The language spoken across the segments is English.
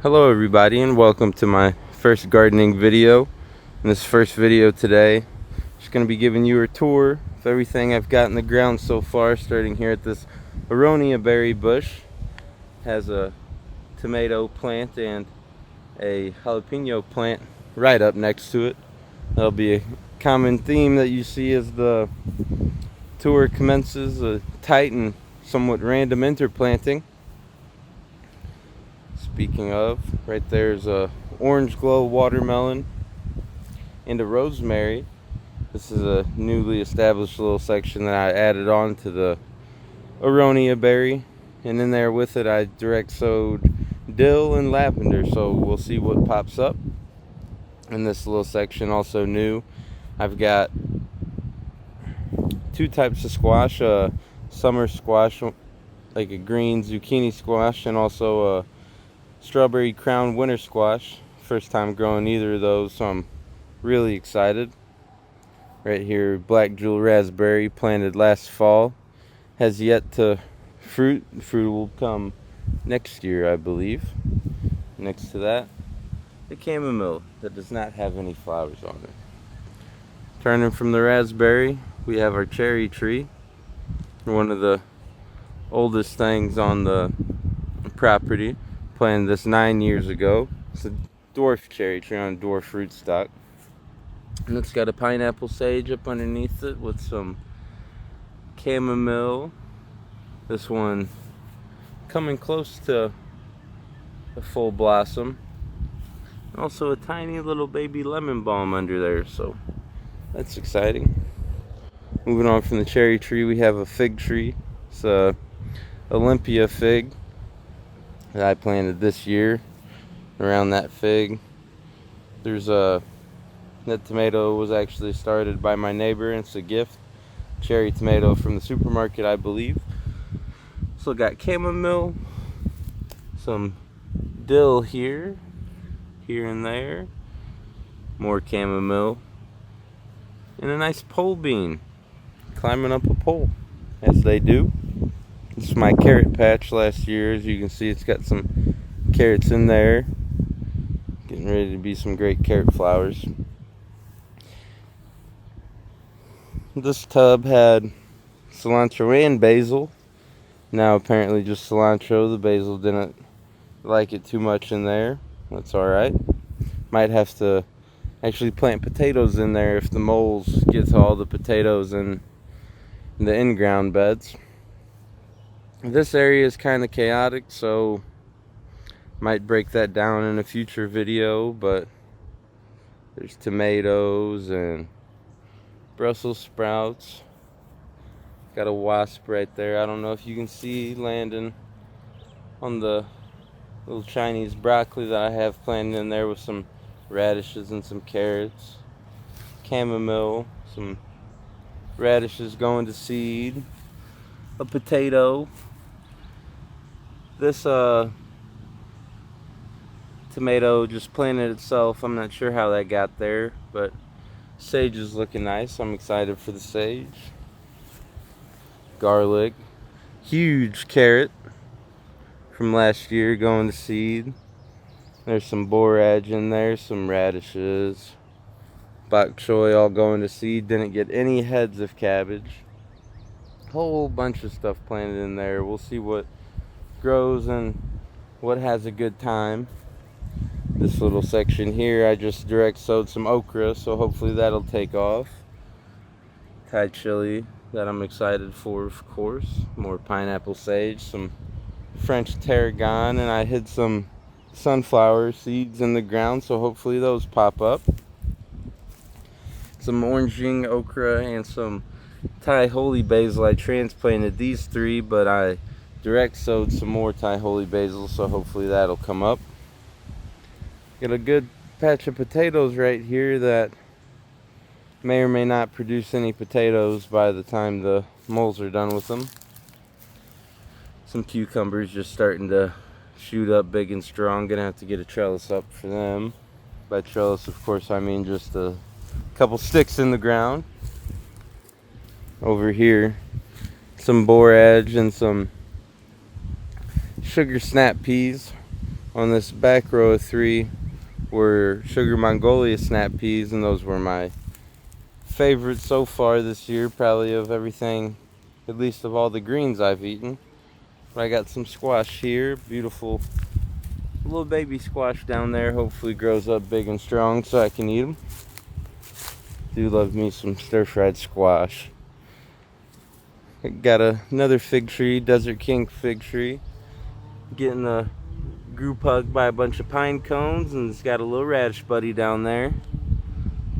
Hello everybody, and welcome to my first gardening video. In this first video today, just going to be giving you a tour of everything I've got in the ground so far, starting here at this aronia berry bush. Has a tomato plant and a jalapeno plant right up next to it. That'll be a common theme that you see as the tour commences, a tight and somewhat random interplanting. Speaking of, right there's a orange glow watermelon and a rosemary. This is a newly established little section that I added on to the aronia berry, and in there with it I direct sowed dill and lavender, so we'll see what pops up in this little section. Also new, I've got two types of squash, a summer squash like a green zucchini squash, and also a strawberry crown winter squash. First time growing either of those, so I'm really excited. Right here, black jewel raspberry, planted last fall, has yet to fruit. The fruit will come next year, I believe. Next to that, the chamomile that does not have any flowers on it. Turning from the raspberry, we have our cherry tree, one of the oldest things on the property. Planted this 9 years ago. It's a dwarf cherry tree on a dwarf fruit stock, and it's got a pineapple sage up underneath it with some chamomile. This one coming close to a full blossom. Also a tiny little baby lemon balm under there, so that's exciting. Moving on from the cherry tree, we have a fig tree. It's a Olympia fig that I planted this year. Around that fig, there's that tomato was actually started by my neighbor, and it's a gift. Cherry tomato from the supermarket, I believe. So got chamomile, some dill here and there, more chamomile, and a nice pole bean climbing up a pole, as they do. This is my carrot patch last year. As you can see, it's got some carrots in there, getting ready to be some great carrot flowers. This tub had cilantro and basil. Now apparently just cilantro. The basil didn't like it too much in there. That's alright. Might have to actually plant potatoes in there if the moles get to all the potatoes in the in-ground beds. This area is kind of chaotic, so might break that down in a future video, but there's tomatoes and Brussels sprouts. Got a wasp right there. I don't know if you can see landing on the little Chinese broccoli that I have planted in there, with some radishes and some carrots. Chamomile, some radishes going to seed, a potato. This tomato just planted itself. I'm not sure how that got there, but sage is looking nice. I'm excited for the sage. Garlic, huge carrot from last year going to seed. There's some borage in there, some radishes, bok choy all going to seed. Didn't get any heads of cabbage. Whole bunch of stuff planted in there. We'll see what grows and what has a good time. This little section here, I just direct sowed some okra, so hopefully that'll take off. Thai chili that I'm excited for, of course. More pineapple sage, some French tarragon, and I hid some sunflower seeds in the ground, so hopefully those pop up. Some oranging okra and some Thai holy basil. I transplanted these three, but I direct sowed some more Thai holy basil, so hopefully that'll come up. Got a good patch of potatoes right here that may or may not produce any potatoes by the time the moles are done with them. Some cucumbers just starting to shoot up big and strong. Gonna have to get a trellis up for them. By trellis, of course, I mean just a couple sticks in the ground. Over here, some borage and some sugar snap peas. On this back row of 3 were Sugar Mongolia snap peas, and those were my favorites so far this year, probably of everything, at least of all the greens I've eaten. But I got some squash here, beautiful little baby squash down there, hopefully grows up big and strong so I can eat them. Do love me some stir-fried squash. I got another fig tree, Desert King fig tree, getting a group hugged by a bunch of pine cones, and it's got a little radish buddy down there.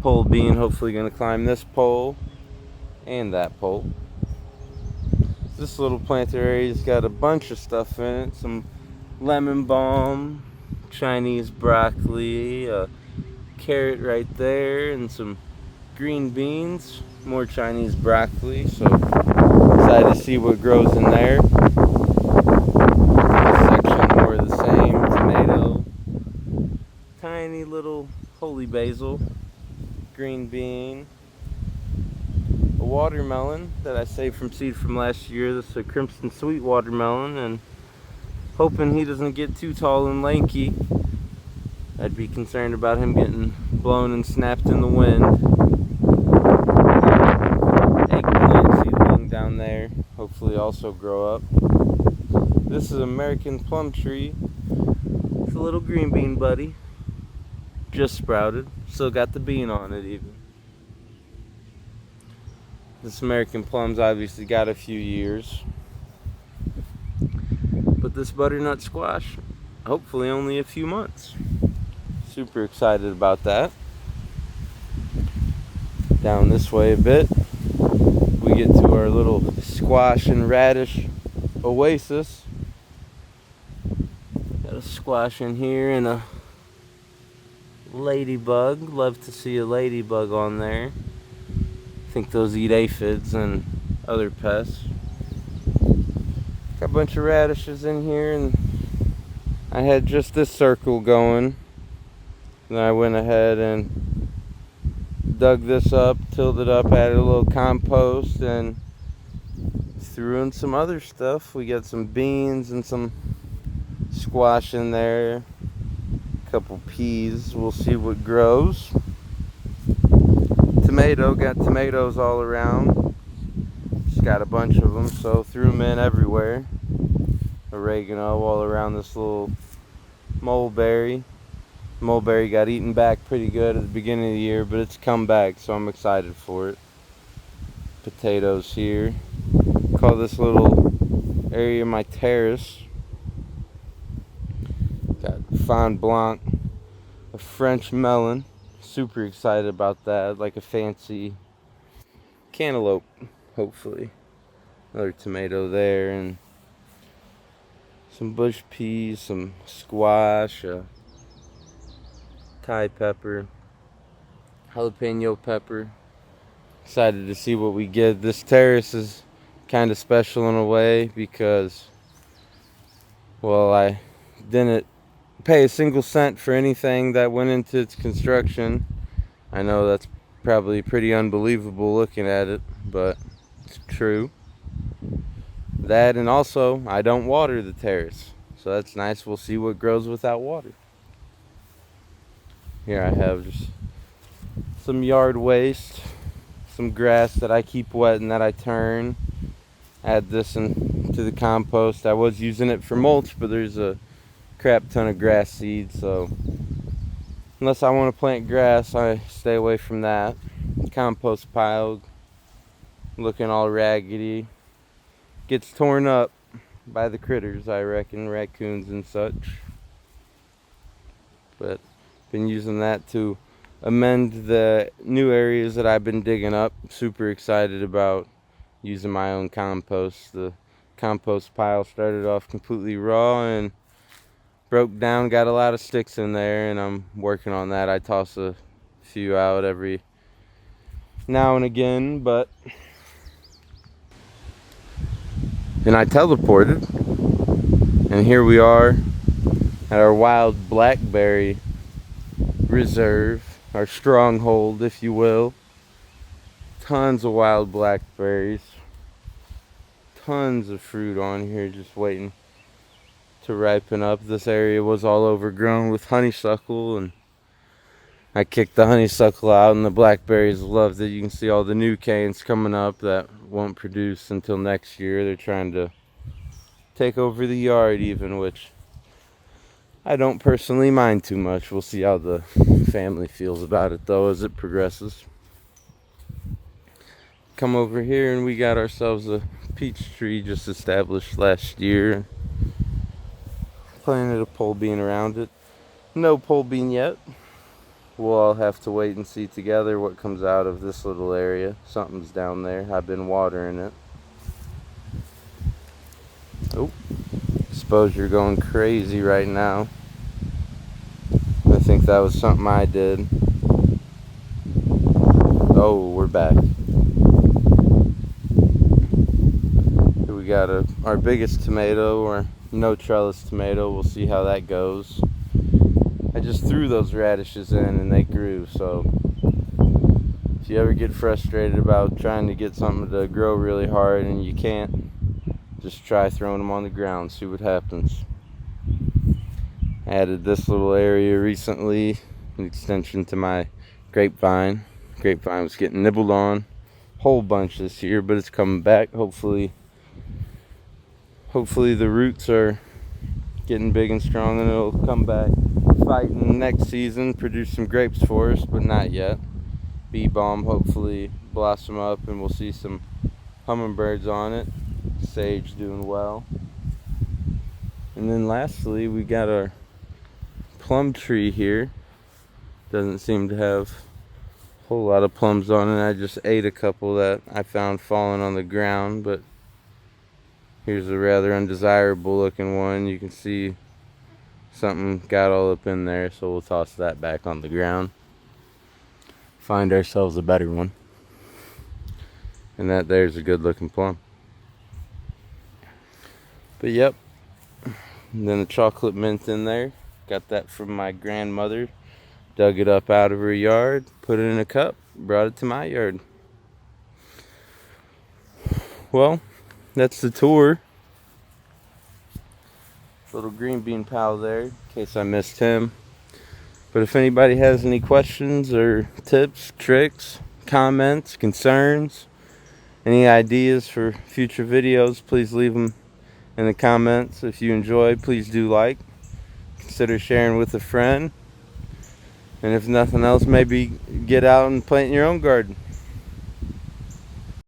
Pole bean, hopefully going to climb this pole and that pole. This little planter area's got a bunch of stuff in it. Some lemon balm, Chinese broccoli, a carrot right there, and some green beans, more Chinese broccoli. So excited to see what grows in there. Section more of the same, tomato, tiny little holy basil, green bean, a watermelon that I saved from seed from last year. This is a crimson sweet watermelon, and hoping he doesn't get too tall and lanky. I'd be concerned about him getting blown and snapped in the wind. Eggplant seedling down there, hopefully also grow up. This is American plum tree. It's a little green bean buddy. Just sprouted. Still got the bean on it even. This American plum's obviously got a few years. But this butternut squash, hopefully only a few months. Super excited about that. Down this way a bit, we get to our little squash and radish oasis. Got a squash in here and a ladybug. Love to see a ladybug on there. I think those eat aphids and other pests. Got a bunch of radishes in here, and I had just this circle going. Then I went ahead and dug this up, tilled it up, added a little compost, and threw in some other stuff. We got some beans and some squash in there, a couple peas. We'll see what grows. Tomato, got tomatoes all around. Just got a bunch of them, so threw them in everywhere. Oregano all around this little mulberry. Mulberry got eaten back pretty good at the beginning of the year, but it's come back, so I'm excited for it. Potatoes here. Call this little area my terrace. Got Fond Blanc, a French melon. Super excited about that, like a fancy cantaloupe, hopefully. Another tomato there, and some bush peas, some squash, Thai pepper, jalapeno pepper. Excited to see what we get. This terrace is kind of special in a way because, well, I didn't pay a single cent for anything that went into its construction. I know that's probably pretty unbelievable looking at it, but it's true. That, and also I don't water the terrace, so that's nice. We'll see what grows without water. Here I have just some yard waste, some grass that I keep wet and that I turn. Add this into the compost. I was using it for mulch, but there's a crap ton of grass seed, so unless I want to plant grass, I stay away from that. Compost pile looking all raggedy. Gets torn up by the critters, I reckon, raccoons and such. But been using that to amend the new areas that I've been digging up. Super excited about using my own compost. The compost pile started off completely raw and broke down, got a lot of sticks in there, and I'm working on that. I toss a few out every now and again, but then I teleported, and here we are at our wild blackberry reserve, our stronghold, if you will. Tons of wild blackberries, tons of fruit on here just waiting to ripen up. This area was all overgrown with honeysuckle, and I kicked the honeysuckle out, and the blackberries loved it. You can see all the new canes coming up that won't produce until next year. They're trying to take over the yard even, which I don't personally mind too much. We'll see how the family feels about it though as it progresses. Come over here and we got ourselves a peach tree just established last year. Planted a pole bean around it. No pole bean yet. We'll all have to wait and see together what comes out of this little area. Something's down there. I've been watering it. Oh, exposure going crazy right now. I think that was something I did. Oh, we're back. Here we got our biggest tomato, or no trellis tomato. We'll see how that goes. I just threw those radishes in and they grew, so if you ever get frustrated about trying to get something to grow really hard and you can't, just try throwing them on the ground, see what happens. I added this little area recently, an extension to my grapevine. Grapevine was getting nibbled on a whole bunch this year, but it's coming back. Hopefully the roots are getting big and strong and it'll come back fighting next season, produce some grapes for us, but not yet. Bee balm hopefully blossom up and we'll see some hummingbirds on it. Sage doing well. And then lastly we got our plum tree here. Doesn't seem to have a whole lot of plums on it. I just ate a couple that I found falling on the ground, but here's a rather undesirable looking one. You can see something got all up in there, so we'll toss that back on the ground. Find ourselves a better one. And that there's a good looking plum. But yep. And then the chocolate mint in there. Got that from my grandmother. Dug it up out of her yard, put it in a cup, brought it to my yard. Well, that's the tour. Little green bean pal there, in case I missed him. But if anybody has any questions or tips, tricks, comments, concerns, any ideas for future videos, please leave them in the comments. If you enjoyed, please do like. Consider sharing with a friend. And if nothing else, maybe get out and plant in your own garden.